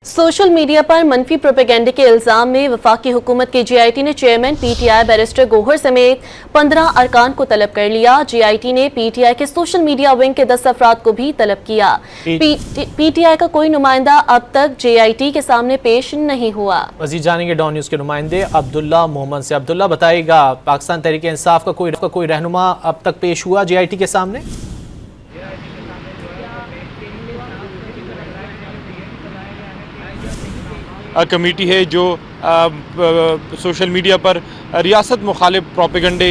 Social media पर मनफी प्रोपेगेंडे के इल्जाम में वफाकी हुकूमत के जीआईटी ने चेयरमैन पीटीआई बैरिस्टर गोहर समेत 15 अरकान को तलब कर लिया। जीआईटी ने पीटीआई के सोशल मीडिया विंग के 10 अफराद को भी तलब किया। पीटीआई का कोई नुमाइंदा अब तक जीआईटी के सामने पेश नहीं हुआ। मजीद जानेंगे डॉन न्यूज़ के नुमाइंदे अब्दुल्ला मोहम्मद से। अब्दुल्ला, बताइएगा पाकिस्तान तहरीक इंसाफ का कोई रहनुमा अब तक पेश हुआ जीआईटी के सामने? कमेटी है जो सोशल मीडिया पर रियासत मुखालिफ प्रोपेगेंडे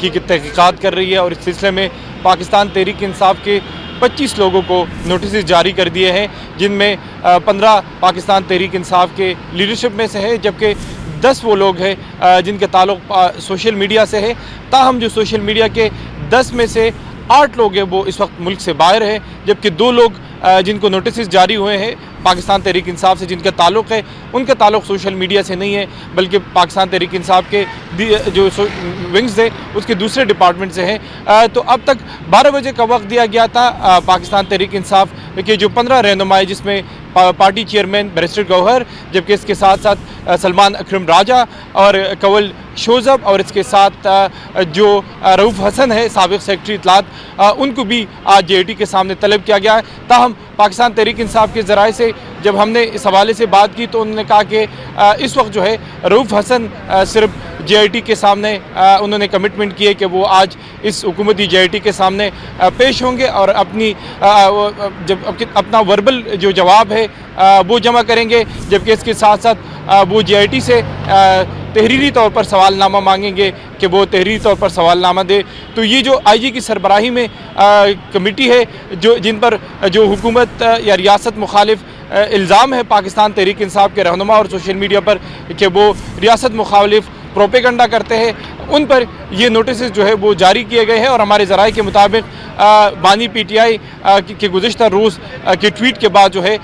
की तहकीकात कर रही है और इस सिलसिले में पाकिस्तान तहरीक इंसाफ के 25 लोगों को नोटिस जारी कर दिए हैं, जिनमें 15 पाकिस्तान तहरीक इंसाफ के लीडरशिप में से है, जबकि 10 वो लोग हैं जिनके ताल्लुक सोशल मीडिया से है। ताहम जो सोशल मीडिया के 10 में से 8 लोग हैं वो इस वक्त मुल्क से बाहर हैं, जबकि 2 लोग जिनको नोटिस जारी हुए हैं पाकिस्तान तहरीक इंसाफ से जिनका ताल्लुक़ है, उनका ताल्लुक़ सोशल मीडिया से नहीं है बल्कि पाकिस्तान तहरीक इंसाफ के जो विंग्स है उसके दूसरे डिपार्टमेंट से हैं। तो अब तक 12 बजे का वक्त दिया गया था पाकिस्तान तहरीक इंसाफ के जो 15 रहनुमाएँ, जिसमें पार्टी चेयरमैन बैरिस्टर गौहर, जबकि इसके साथ साथ सलमान अकरम राजा और कंवल शोज़ब और इसके साथ जो रऊफ़ हसन है साबिक़ सेक्रेटरी इत्तलात, उनको भी आज जीआईटी के सामने तलब किया गया है। ताहम पाकिस्तान तहरीक इंसाफ के ज़राए से जब हमने इस हवाले से बात की तो उन्होंने कहा कि इस वक्त जो है रऊफ़ हसन सिर्फ जीआईटी के सामने उन्होंने कमिटमेंट की है कि वो आज इस हुकूमती जीआईटी के सामने पेश होंगे और अपना वर्बल जो जवाब है वो जमा करेंगे, जबकि इसके साथ साथ वो जीआईटी से तहरीरी तौर पर सवालनामा मांगेंगे कि वो तहरीरी तौर पर सवालनामा दे। तो ये जो आईजी की सरबराही में कमेटी है जो जिन पर जो हुकूमत या रियासत मुखालिफ इल्ज़ाम है पाकिस्तान तहरीक इंसाफ के रहनुमा और सोशल मीडिया पर कि वो रियासत मुखालिफ प्रोपेगेंडा करते हैं, उन पर ये नोटिस जो है वो जारी किए गए हैं। और हमारे ज़राए के मुताबिक बानी पीटीआई के गुज़िश्ता रोज़ के ट्वीट के बाद जो है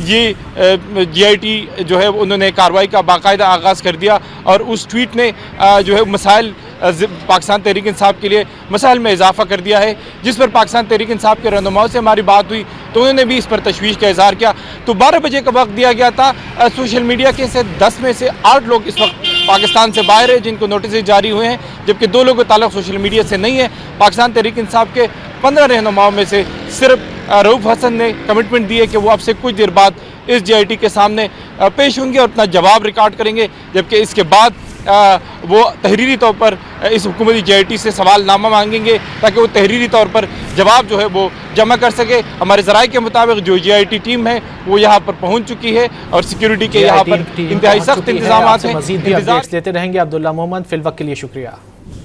ये जीआईटी जो है उन्होंने कार्रवाई का बाकायदा आगाज़ कर दिया और उस ट्वीट ने जो है मसाइल पाकिस्तान तहरीक इंसाफ के लिए मसाइल में इजाफा कर दिया है, जिस पर पाकिस्तान तहरीक इंसाफ के रहनुमाओं से हमारी बात हुई तो उन्होंने भी इस पर तशवीश का इज़हार किया। तो 12 बजे का वक्त दिया गया था। सोशल मीडिया के से 10 में से 8 लोग इस वक्त पाकिस्तान से बाहर है जिनको नोटिस जारी हुए हैं, जबकि 2 लोगों का ताल्लुक़ सोशल मीडिया से नहीं है। पाकिस्तान तहरीक इंसाफ के 15 रहनुमाओं में से सिर्फ रऊफ़ हसन ने कमिटमेंट दी है कि वो अब से कुछ देर बाद इस जीआईटी के सामने पेश होंगे और अपना जवाब रिकॉर्ड करेंगे, जबकि इसके बाद वो तहरीरी तौर पर इस हुकूमती जीआईटी से सवालनामा मांगेंगे ताकि वो तहरीरी तौर पर जवाब जो है वो जमा कर सके। हमारे ज़राए के मुताबिक जो जीआईटी टीम है वो यहाँ पर पहुँच चुकी है और सिक्योरिटी के यहाँ पर इंतहाई सख्त इंतजाम हैं। मज़ीद भी अपडेट्स देते रहेंगे। अब्दुल्ला मोहम्मद, फिल वक्त के लिए शुक्रिया।